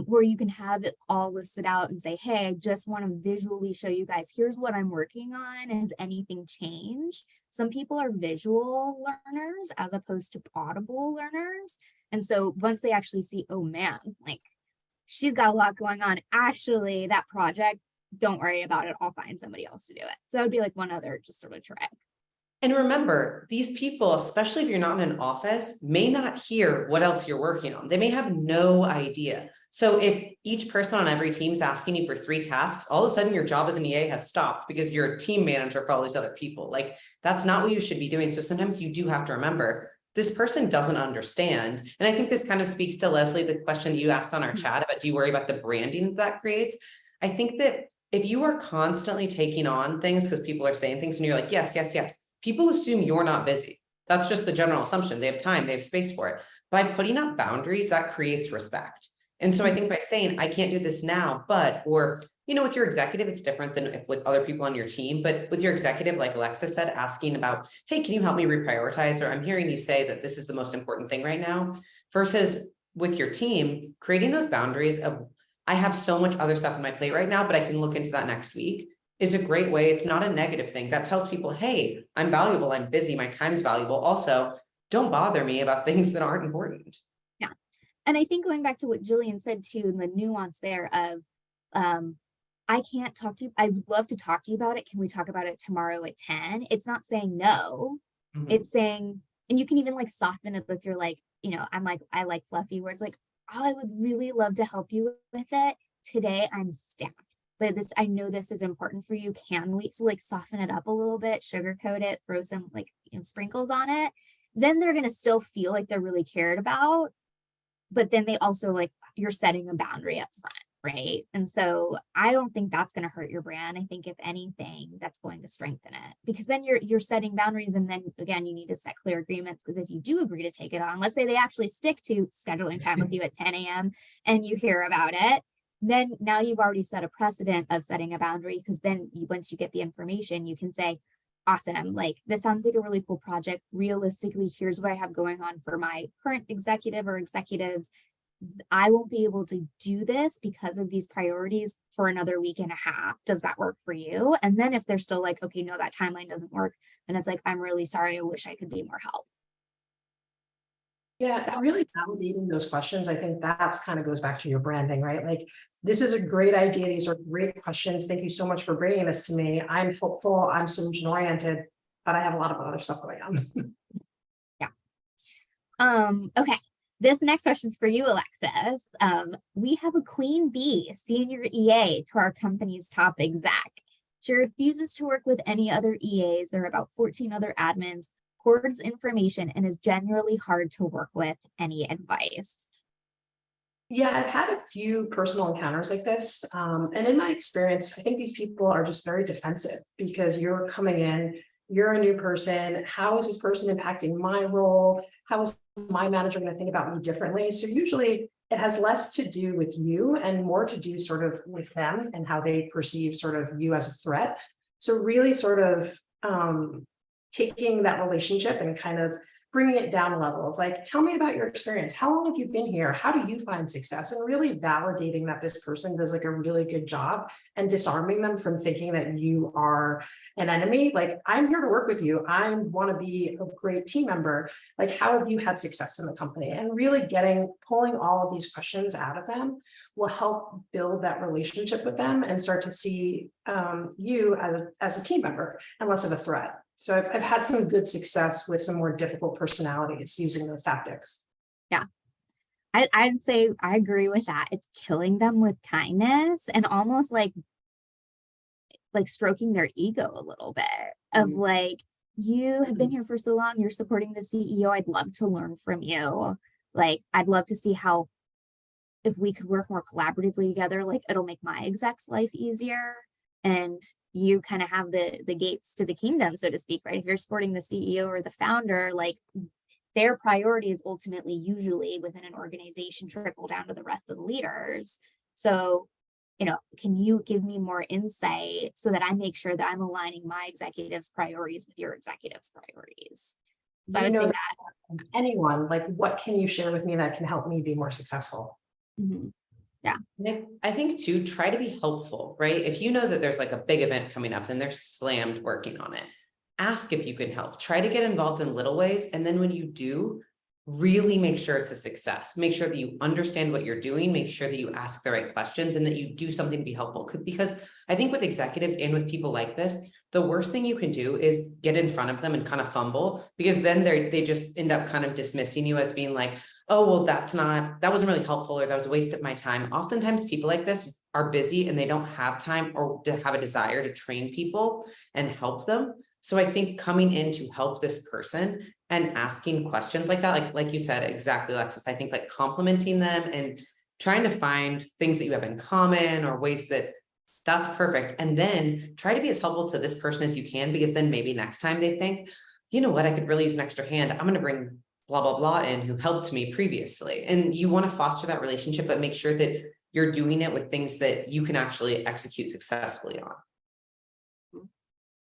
where you can have it all listed out and say, hey, I just want to visually show you guys, here's what I'm working on. Has anything changed? Some people are visual learners as opposed to audible learners. And so once they actually see, oh man, like she's got a lot going on. Actually, that project, don't worry about it. I'll find somebody else to do it. So it would be like one other just sort of trick. And remember, these people, especially if you're not in an office, may not hear what else you're working on. They may have no idea. So if each person on every team is asking you for 3 tasks, all of a sudden your job as an EA has stopped because you're a team manager for all these other people. Like that's not what you should be doing. So sometimes you do have to remember this person doesn't understand. And I think this kind of speaks to Leslie, the question that you asked on our chat about, do you worry about the branding that creates? I think that if you are constantly taking on things because people are saying things and you're like, yes, yes, yes, people assume you're not busy. That's just the general assumption. They have time, they have space for it. By putting up boundaries, that creates respect. And so I think by saying, I can't do this now, but, or, with your executive, it's different than if with other people on your team, but with your executive, like Alexis said, asking about, hey, can you help me reprioritize? Or I'm hearing you say that this is the most important thing right now, versus with your team, creating those boundaries of, I have so much other stuff on my plate right now, but I can look into that next week, is a great way. It's not a negative thing. That tells people, hey, I'm valuable, I'm busy, my time is valuable. Also, don't bother me about things that aren't important. Yeah. And I think going back to what Jillian said too, and the nuance there of, I can't talk to you. I would love to talk to you about it. Can we talk about it tomorrow at 10? It's not saying no. It's saying, and you can even like soften it if you're like, I'm like, I like fluffy words like, oh, I would really love to help you with it. Today I'm stacked. But I know this is important for you. Can we? So like soften it up a little bit, sugarcoat it, throw some like sprinkles on it. Then they're going to still feel like they're really cared about. But then they also like, you're setting a boundary up front, right? And so I don't think that's going to hurt your brand. I think if anything, that's going to strengthen it, because then you're setting boundaries. And then again, you need to set clear agreements, because if you do agree to take it on, let's say they actually stick to scheduling time with you at 10 a.m. and you hear about it, then now you've already set a precedent of setting a boundary, because then once you get the information, you can say, awesome, like this sounds like a really cool project. Realistically, here's what I have going on for my current executive or executives. I won't be able to do this because of these priorities for another week and a half. Does that work for you? And then if they're still like, okay, no, that timeline doesn't work, then it's like, I'm really sorry. I wish I could be more help. Yeah, really validating those questions. I think that's kind of goes back to your branding, right? Like, this is a great idea. These are great questions. Thank you so much for bringing this to me. I'm hopeful, I'm solution oriented, but I have a lot of other stuff going on. Yeah. Okay. This next question is for you, Alexis. We have a queen bee, senior EA to our company's top exec. She refuses to work with any other EAs. There are about 14 other admins, hoards information, and is generally hard to work with. Any advice? Yeah, I've had a few personal encounters like this. And in my experience, I think these people are just very defensive because you're coming in, you're a new person. How is this person impacting my role? How is my manager going to think about me differently? So usually it has less to do with you and more to do sort of with them and how they perceive sort of you as a threat. So really sort of taking that relationship and kind of bringing it down a level of like, tell me about your experience. How long have you been here? How do you find success? And really validating that this person does like a really good job and disarming them from thinking that you are an enemy. Like, I'm here to work with you. I want to be a great team member. Like, how have you had success in the company? And really pulling all of these questions out of them will help build that relationship with them and start to see you as a team member and less of a threat. So I've had some good success with some more difficult personalities using those tactics. Yeah, I'd say I agree with that. It's killing them with kindness and almost like stroking their ego a little bit of like, you have been here for so long, you're supporting the CEO. I'd love to learn from you. Like, I'd love to see how, if we could work more collaboratively together, like it'll make my exec's life easier. And you kind of have the gates to the kingdom, so to speak, right? If you're supporting the CEO or the founder, like their priorities ultimately usually within an organization trickle down to the rest of the leaders. So can you give me more insight so that I make sure that I'm aligning my executive's priorities with your executive's priorities? So I would say that. Anyone, like, what can you share with me that can help me be more successful? Yeah. I think too, try to be helpful, right? If you know that there's like a big event coming up and they're slammed working on it, ask if you can help. Try to get involved in little ways. And then when you do, really make sure it's a success. Make sure that you understand what you're doing, make sure that you ask the right questions and that you do something to be helpful. Because I think with executives and with people like this, the worst thing you can do is get in front of them and kind of fumble, because then they just end up kind of dismissing you as being like, oh, well, that wasn't really helpful, or that was a waste of my time. Oftentimes people like this are busy and they don't have time or to have a desire to train people and help them. So I think coming in to help this person and asking questions like that, like you said, exactly, Alexis, I think like complimenting them and trying to find things that you have in common or ways that's perfect. And then try to be as helpful to this person as you can, because then maybe next time they think, you know what, I could really use an extra hand. I'm going to bring blah, blah, blah in who helped me previously. And you want to foster that relationship, but make sure that you're doing it with things that you can actually execute successfully on.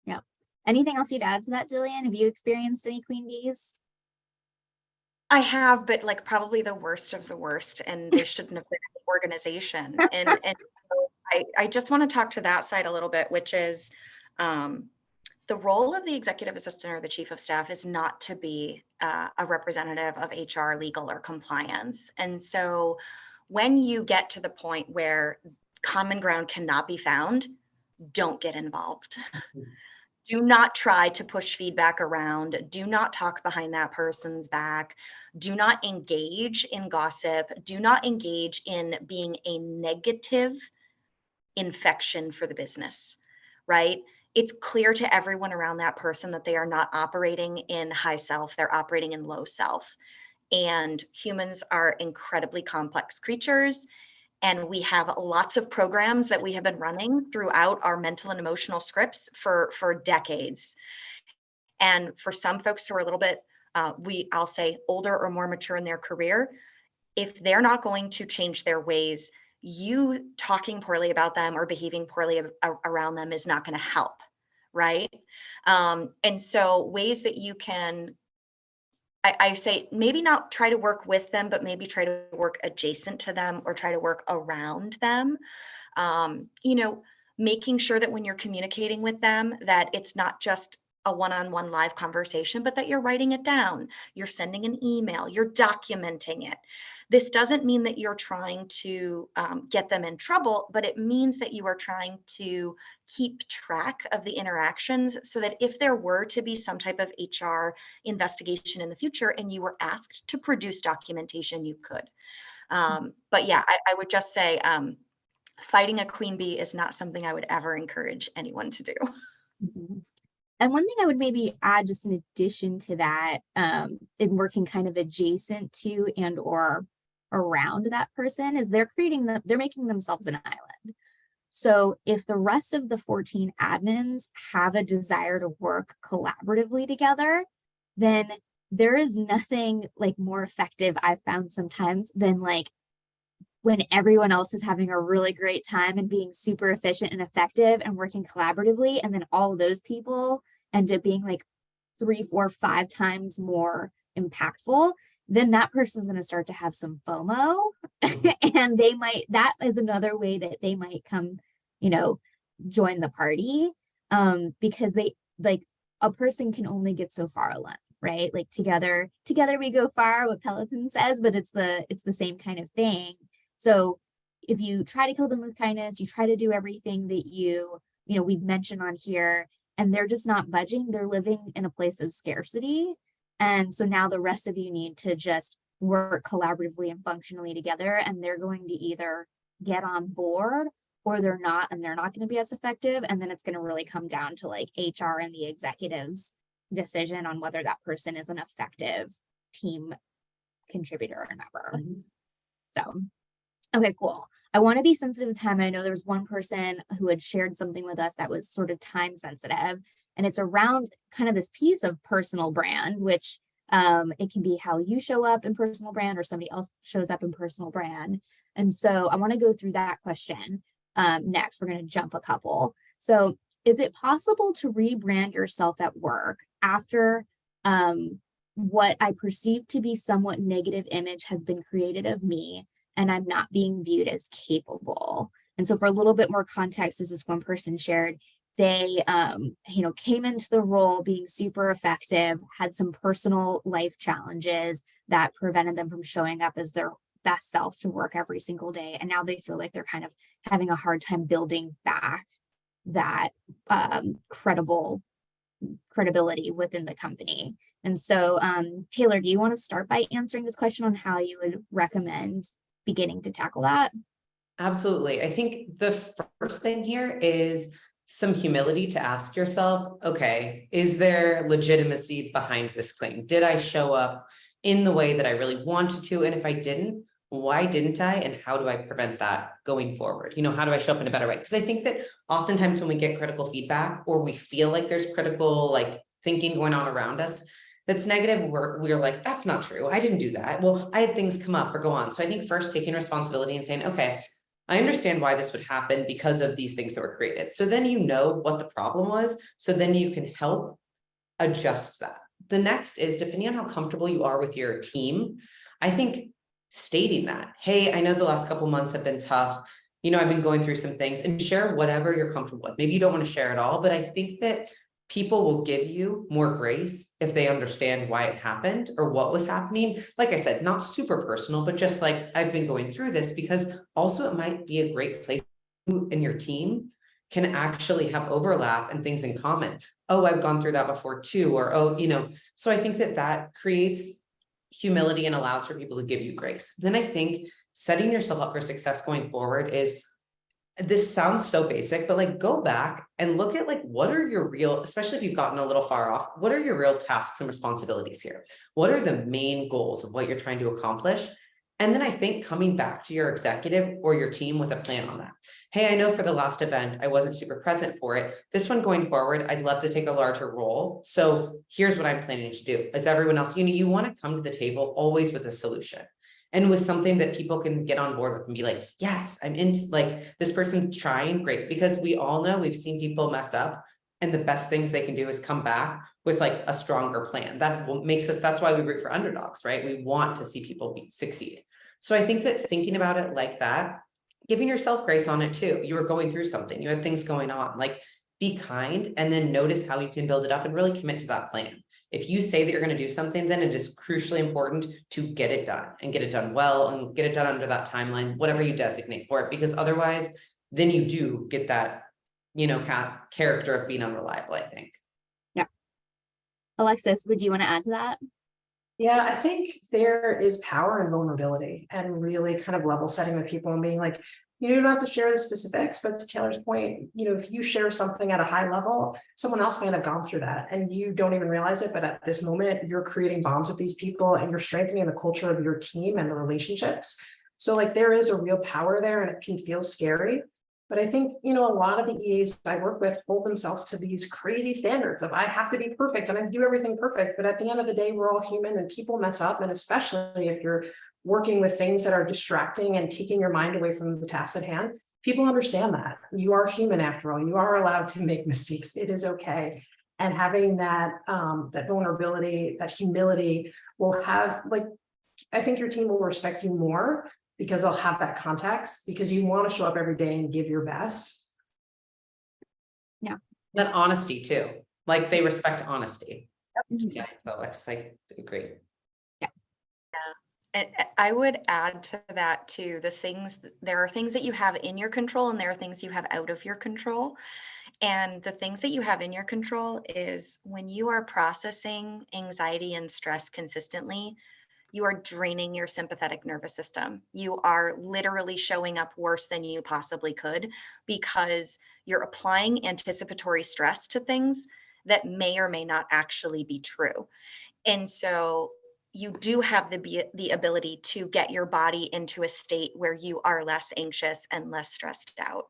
Yeah. Anything else you'd add to that, Jillian? Have you experienced any queen bees? I have, but like probably the worst of the worst, and they shouldn't have been in the organization. And so I just want to talk to that side a little bit, which is the role of the executive assistant or the chief of staff is not to be a representative of HR, legal, or compliance. And so when you get to the point where common ground cannot be found, don't get involved. Do not try to push feedback around. Do not talk behind that person's back. Do not engage in gossip. Do not engage in being a negative infection for the business, right? It's clear to everyone around that person that they are not operating in high self, they're operating in low self. And humans are incredibly complex creatures. And we have lots of programs that we have been running throughout our mental and emotional scripts for decades. And for some folks who are a little bit, I'll say older or more mature in their career, if they're not going to change their ways, you talking poorly about them or behaving poorly around them is not going to help, right? And so ways that you can, I say maybe not try to work with them, but maybe try to work adjacent to them or try to work around them. Making sure that when you're communicating with them, that it's not just a one-on-one live conversation, but that you're writing it down, you're sending an email, you're documenting it. This doesn't mean that you're trying to get them in trouble, but it means that you are trying to keep track of the interactions so that if there were to be some type of HR investigation in the future and you were asked to produce documentation, you could. But yeah, I would just say fighting a queen bee is not something I would ever encourage anyone to do. Mm-hmm. And one thing I would maybe add just in addition to that, in working kind of adjacent to and or around that person, is they're making themselves an island. So if the rest of the 14 admins have a desire to work collaboratively together, then there is nothing like more effective I've found sometimes than like when everyone else is having a really great time and being super efficient and effective and working collaboratively. And then all of those people end up being like 3, 4, 5 times more impactful. Then that person's going to start to have some FOMO and that is another way that they might come, join the party. Because a person can only get so far alone, right? Like together we go far, what Peloton says, but it's the same kind of thing. So if you try to kill them with kindness, you try to do everything that we've mentioned on here, and they're just not budging, they're living in a place of scarcity. And so now the rest of you need to just work collaboratively and functionally together, and they're going to either get on board or they're not, and they're not going to be as effective. And then it's going to really come down to like HR and the executive's decision on whether that person is an effective team contributor or member. Mm-hmm. So, okay, cool. I want to be sensitive to time. I know there's one person who had shared something with us that was sort of time sensitive, and it's around kind of this piece of personal brand, which it can be how you show up in personal brand or somebody else shows up in personal brand. And so I want to go through that question. next. We're going to jump a couple. So is it possible to rebrand yourself at work after what I perceive to be somewhat negative image has been created of me and I'm not being viewed as capable? And so for a little bit more context, as this one person shared, they came into the role being super effective, had some personal life challenges that prevented them from showing up as their best self to work every single day. And now they feel like they're kind of having a hard time building back that credibility within the company. And so, Taylor, do you want to start by answering this question on how you would recommend beginning to tackle that? Absolutely. I think the first thing here is some humility to ask yourself, okay, is there legitimacy behind this claim? Did I show up in the way that I really wanted to? And if I didn't, why didn't I? And how do I prevent that going forward? How do I show up in a better way? Because I think that oftentimes when we get critical feedback or we feel like there's critical thinking going on around us that's negative, we're like, that's not true. I didn't do that. Well, I had things come up or go on. So I think first taking responsibility and saying, okay, I understand why this would happen because of these things that were created. So then you know what the problem was. So then you can help adjust that. The next is, depending on how comfortable you are with your team, I think stating that, hey, I know the last couple months have been tough. I've been going through some things, and share whatever you're comfortable with. Maybe you don't want to share it all, but I think that people will give you more grace if they understand why it happened or what was happening. Like I said, not super personal, but just like, I've been going through this, because also it might be a great place you and your team can actually have overlap and things in common. Oh, I've gone through that before too, or, so I think that creates humility and allows for people to give you grace. Then I think setting yourself up for success going forward is, this sounds so basic, but go back and look at what are your real, especially if you've gotten a little far off, what are your real tasks and responsibilities here? What are the main goals of what you're trying to accomplish? And then I think coming back to your executive or your team with a plan on that. Hey, I know for the last event, I wasn't super present for it. This one going forward, I'd love to take a larger role. So here's what I'm planning to do. As everyone else, you want to come to the table always with a solution. And with something that people can get on board with and be like, yes, I'm into, this person's trying, great. Because we all know, we've seen people mess up, and the best things they can do is come back with a stronger plan. That makes us, that's why we root for underdogs, right? We want to see people succeed. So I think that thinking about it like that, giving yourself grace on it too. You were going through something, you had things going on, be kind, and then notice how you can build it up and really commit to that plan. If you say that you're going to do something, then it is crucially important to get it done and get it done well and get it done under that timeline, whatever you designate for it, because otherwise then you do get that, character of being unreliable, I think. Yeah. Alexis, would you want to add to that? Yeah, I think there is power in vulnerability and really kind of level setting with people and being like, you don't have to share the specifics, but to Taylor's point, if you share something at a high level, someone else might have gone through that and you don't even realize it. But at this moment, you're creating bonds with these people and you're strengthening the culture of your team and the relationships. So there is a real power there, and it can feel scary. But I think, a lot of the EAs I work with hold themselves to these crazy standards of I have to be perfect and I have to do everything perfect. But at the end of the day, we're all human and people mess up. And especially if you're working with things that are distracting and taking your mind away from the task at hand, people understand that. You are human after all. You are allowed to make mistakes. It is okay. And having that vulnerability, that humility will have, I think your team will respect you more because they'll have that context, because you want to show up every day and give your best. Yeah. That honesty too. They respect honesty. Mm-hmm. Yeah, Alex, I agree. Yeah. And I would add to that too, there are things that you have in your control and there are things you have out of your control. And the things that you have in your control is when you are processing anxiety and stress consistently, you are draining your sympathetic nervous system. You are literally showing up worse than you possibly could because you're applying anticipatory stress to things that may or may not actually be true. And so you do have the ability to get your body into a state where you are less anxious and less stressed out.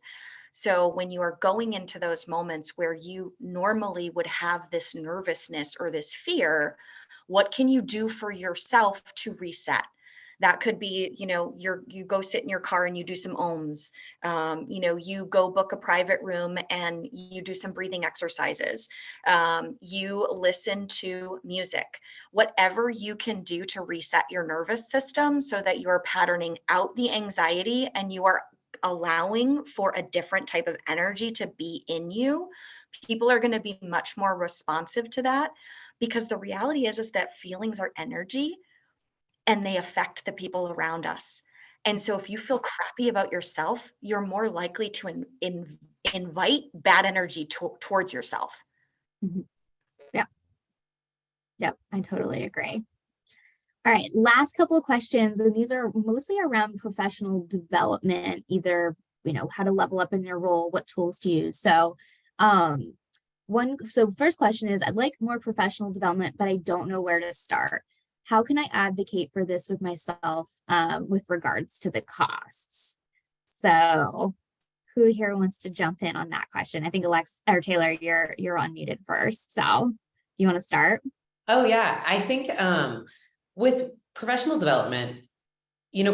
So when you are going into those moments where you normally would have this nervousness or this fear, what can you do for yourself to reset? That could be, you go sit in your car and you do some ohms. You go book a private room and you do some breathing exercises. You listen to music. Whatever you can do to reset your nervous system so that you're patterning out the anxiety and you are allowing for a different type of energy to be in you, people are going to be much more responsive to that, because the reality is that feelings are energy and they affect the people around us. And so if you feel crappy about yourself, you're more likely to invite bad energy towards yourself. Mm-hmm. Yep, I totally agree. All right, last couple of questions, and these are mostly around professional development, either, how to level up in your role, what tools to use. So first question is, I'd like more professional development, but I don't know where to start. How can I advocate for this with myself with regards to the costs? So who here wants to jump in on that question? I think Alex or Taylor, you're unmuted first. So you want to start? Oh yeah, I think with professional development,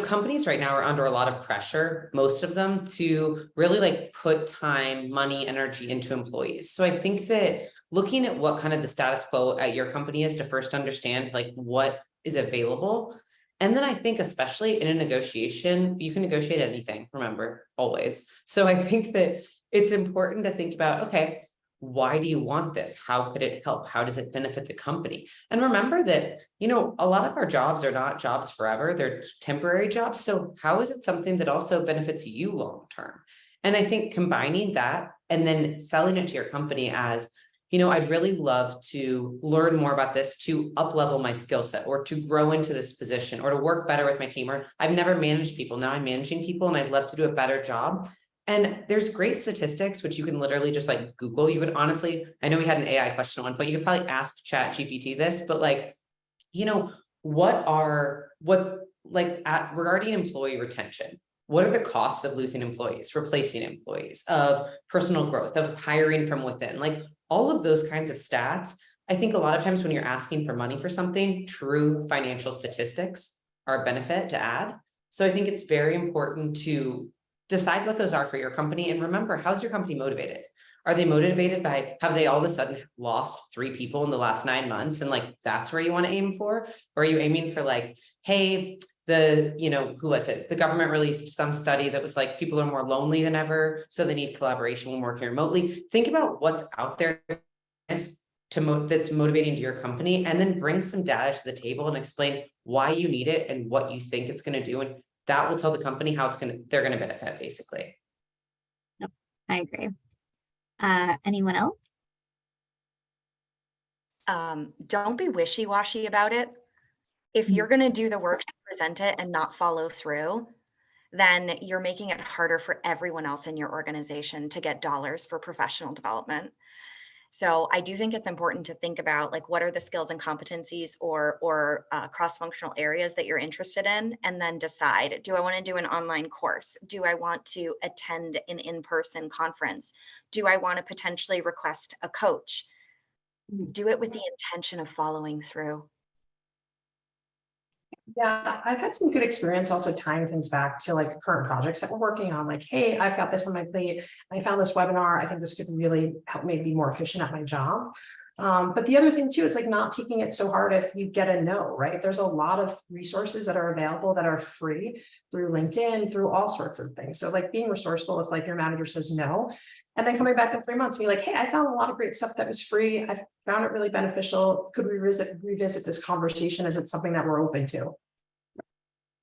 companies right now are under a lot of pressure, most of them, to really put time, money, energy into employees. So I think that looking at what kind of the status quo at your company is to first understand what is available. And then I think especially in a negotiation, you can negotiate anything, remember, always. So I think that it's important to think about, okay, why do you want this? How could it help? How does it benefit the company? And remember that, a lot of our jobs are not jobs forever. They're temporary jobs. So how is it something that also benefits you long term? And I think combining that and then selling it to your company as, I'd really love to learn more about this to up-level my skill set or to grow into this position or to work better with my team. Or I've never managed people. Now I'm managing people and I'd love to do a better job. And there's great statistics, which you can literally just Google. You could honestly, I know we had an AI question at one point, you could probably ask Chat GPT this, but regarding employee retention, what are the costs of losing employees, replacing employees, of personal growth, of hiring from within, all of those kinds of stats. I think a lot of times when you're asking for money for something, true financial statistics are a benefit to add. So I think it's very important to decide what those are for your company. And remember, how's your company motivated? Are they motivated by, have they all of a sudden lost 3 people in the last 9 months? And that's where you want to aim for? Or are you aiming for hey, who was it? The government released some study that was people are more lonely than ever. So they need collaboration when working remotely. Think about what's out there that's motivating to your company, and then bring some data to the table and explain why you need it and what you think it's going to do. And that will tell the company how they're going to benefit, basically. Yep, I agree. Anyone else? Don't be wishy-washy about it. If you're going to do the work to present it and not follow through, then you're making it harder for everyone else in your organization to get dollars for professional development. So I do think it's important to think about what are the skills and competencies or cross-functional areas that you're interested in, and then decide, do I want to do an online course? Do I want to attend an in-person conference? Do I want to potentially request a coach? Do it with the intention of following through. Yeah, I've had some good experience also tying things back to current projects that we're working on. Hey, I've got this on my plate. I found this webinar. I think this could really help me be more efficient at my job. But the other thing too, it's not taking it so hard if you get a no, right? There's a lot of resources that are available that are free through LinkedIn, through all sorts of things. So being resourceful if your manager says no, and then coming back in 3 months and be hey, I found a lot of great stuff that was free. I found it really beneficial. Could we revisit this conversation? Is it something that we're open to?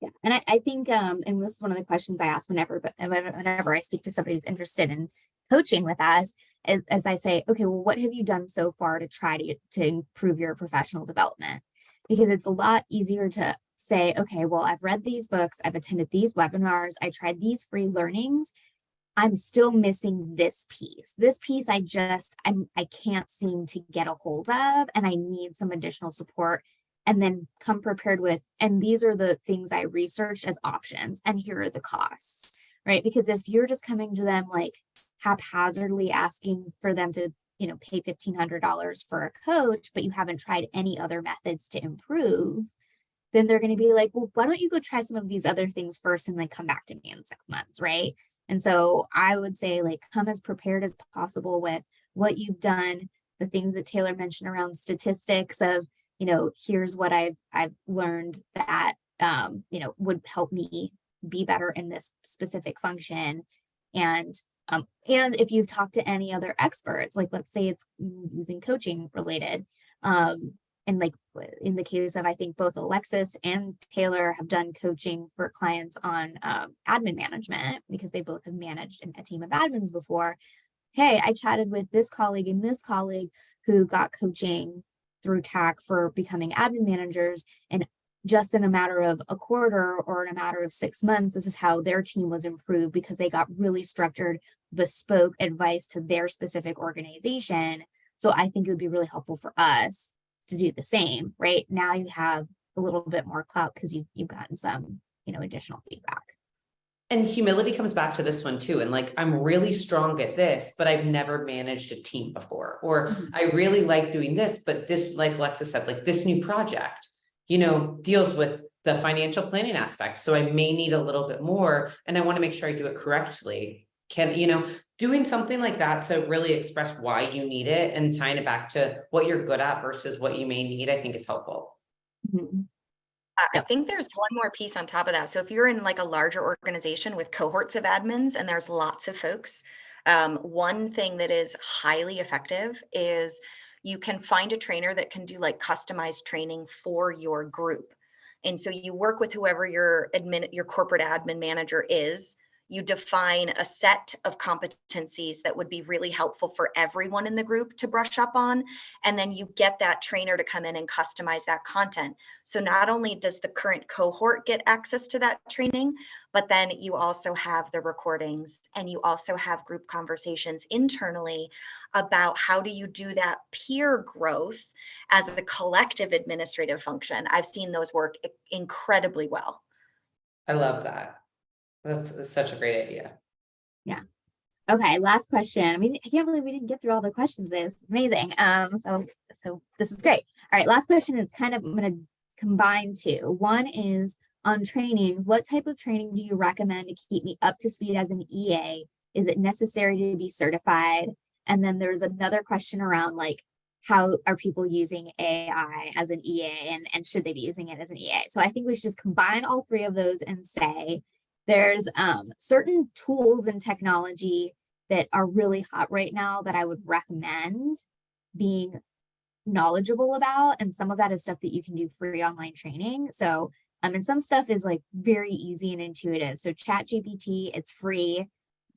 Yeah, and I think, and this is one of the questions I ask whenever I speak to somebody who's interested in coaching with us, as I say, okay, well, what have you done so far to try to improve your professional development? Because it's a lot easier to say, okay, well, I've read these books, I've attended these webinars, I tried these free learnings. I'm still missing this piece. This piece I can't seem to get a hold of, and I need some additional support. And then come prepared with, and these are the things I researched as options, and here are the costs, right? Because if you're just coming to them haphazardly asking for them to, pay $1,500 for a coach, but you haven't tried any other methods to improve, then they're going to be like, well, why don't you go try some of these other things first and like come back to me in 6 months, right? And so I would say like come as prepared as possible with what you've done, the things that Taylor mentioned around statistics of, here's what I've learned that would help me be better in this specific function. And if you've talked to any other experts, like let's say it's using coaching related, and like in the case of, I think both Alexis and Taylor have done coaching for clients on admin management because they both have managed a team of admins before. Hey, I chatted with this colleague and this colleague who got coaching through Tack for becoming admin managers. And just in a matter of a quarter or in a matter of 6 months, this is how their team was improved because they got really structured, bespoke advice to their specific organization. So I think it would be really helpful for us to do the same, right? Now you have a little bit more clout because you've gotten some, additional feedback. And humility comes back to this one too. And like, I'm really strong at this, but I've never managed a team before. Or I really like doing this, but this, like Alexis said, like this new project, deals with the financial planning aspect. So I may need a little bit more, and I want to make sure I do it correctly. Doing something like that to really express why you need it and tying it back to what you're good at versus what you may need, I think is helpful. Mm-hmm. I think there's one more piece on top of that. So if you're in like a larger organization with cohorts of admins and there's lots of folks, one thing that is highly effective is you can find a trainer that can do like customized training for your group. And so you work with whoever your corporate admin manager is. You define a set of competencies that would be really helpful for everyone in the group to brush up on. And then you get that trainer to come in and customize that content. So not only does the current cohort get access to that training, but then you also have the recordings and you also have group conversations internally about how do you do that peer growth as a collective administrative function. I've seen those work incredibly well. I love that. That's such a great idea. Yeah. Okay. Last question. I mean, I can't believe we didn't get through all the questions. This is amazing. So this is great. All right. Last question is I'm going to combine two. One is on trainings. What type of training do you recommend to keep me up to speed as an EA? Is it necessary to be certified? And then there's another question around like, how are people using AI as an EA and should they be using it as an EA? So I think we should just combine all three of those and say, there's certain tools and technology that are really hot right now that I would recommend being knowledgeable about. And some of that is stuff that you can do free online training. So, and some stuff is like very easy and intuitive. So ChatGPT, it's free.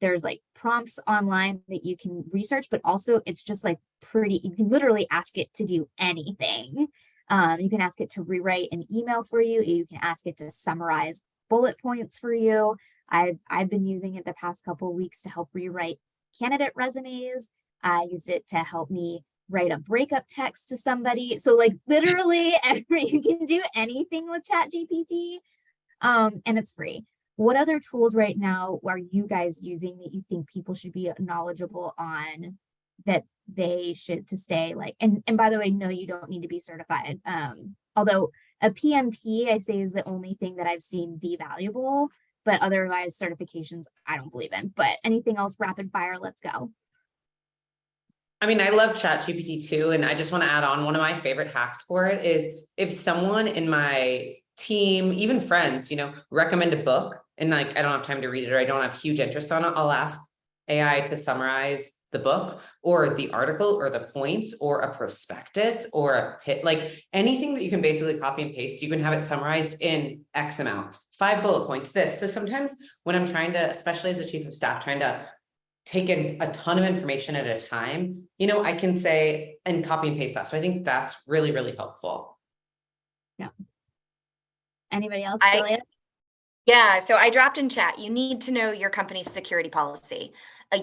There's like prompts online that you can research, but also it's just like you can literally ask it to do anything. You can ask it to rewrite an email for you. You can ask it to summarize bullet points for you. I've been using it the past couple of weeks to help rewrite candidate resumes. I use it to help me write a breakup text to somebody. So like literally you can do anything with ChatGPT, and it's free. What other tools right now are you guys using that you think people should be knowledgeable on that they should to stay like, and by the way, no, you don't need to be certified. Although a PMP, I say, is the only thing that I've seen be valuable, but otherwise certifications, I don't believe in. But anything else rapid fire, let's go. I mean, I love ChatGPT too. And I just want to add on, one of my favorite hacks for it is if someone in my team, even friends, recommend a book and like, I don't have time to read it or I don't have huge interest on it, I'll ask AI to summarize the book or the article or the points or a prospectus or a pit, like anything that you can basically copy and paste, you can have it summarized in X amount, 5 bullet points, this. So sometimes when I'm trying to, especially as a chief of staff, trying to take in a ton of information at a time, I can say and copy and paste that. So I think that's really, really helpful. Yeah. Anybody else? Yeah, so I dropped in chat, you need to know your company's security policy.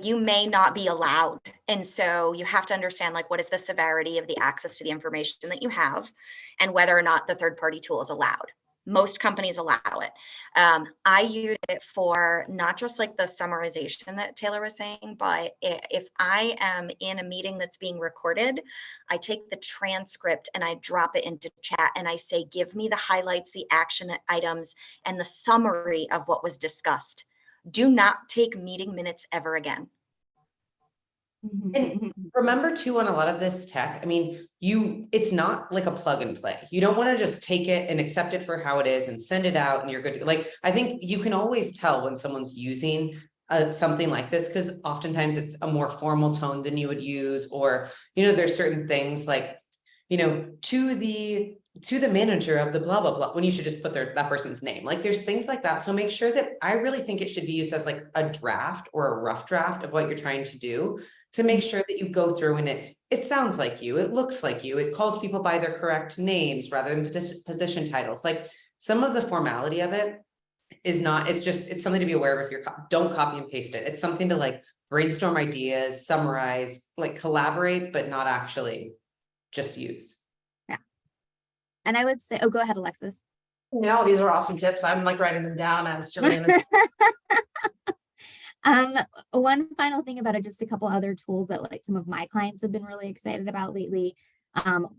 You may not be allowed. And so you have to understand like what is the severity of the access to the information that you have and whether or not the third-party tool is allowed. Most companies allow it. I use it for not just like the summarization that Taylor was saying, but if I am in a meeting that's being recorded, I take the transcript and I drop it into chat and I say, give me the highlights, the action items, and the summary of what was discussed. Do not take meeting minutes ever again. And remember too, on a lot of this tech, I mean, it's not like a plug and play. You don't want to just take it and accept it for how it is and send it out and you're good. Like, I think you can always tell when someone's using something like this, because oftentimes it's a more formal tone than you would use, or, there's certain things like, to the manager of the blah, blah, blah, when you should just put that person's name. Like, there's things like that. So make sure that, I really think it should be used as like a draft or a rough draft of what you're trying to do, to make sure that you go through and it sounds like you, it looks like you, it calls people by their correct names rather than position titles. Like, some of the formality of it is not, it's something to be aware of. If don't copy and paste it. It's something to like brainstorm ideas, summarize, like collaborate, but not actually just use. Yeah. And I would say, oh, go ahead, Alexis. No, these are awesome tips. I'm like writing them down as Jillian. One final thing about it, just a couple other tools that like some of my clients have been really excited about lately.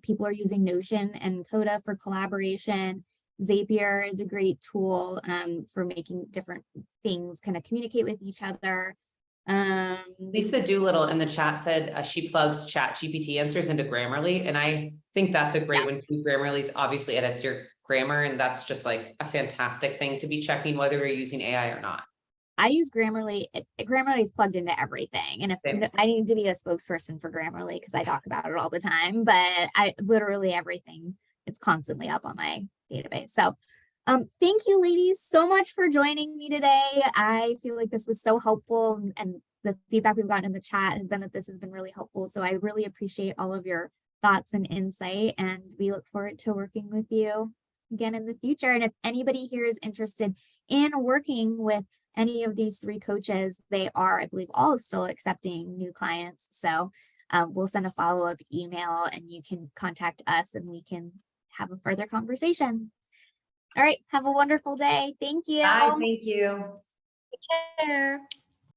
People are using Notion and Coda for collaboration. Zapier is a great tool for making different things kind of communicate with each other. Lisa Doolittle in the chat said she plugs Chat GPT answers into Grammarly, and I think that's a great one too. Grammarly's obviously edits your grammar, and that's just like a fantastic thing to be checking whether you're using AI or not. I use Grammarly. Grammarly is plugged into everything. And if I need to be a spokesperson for Grammarly, because I talk about it all the time, but I literally everything, it's constantly up on my database. So thank you, ladies, so much for joining me today. I feel like this was so helpful, and the feedback we've gotten in the chat has been that this has been really helpful. So I really appreciate all of your thoughts and insight, and we look forward to working with you again in the future. And if anybody here is interested in working with any of these three coaches, they are, I believe, all still accepting new clients. So we'll send a follow-up email and you can contact us and we can have a further conversation. All right. Have a wonderful day. Thank you. Bye. Thank you. Take care.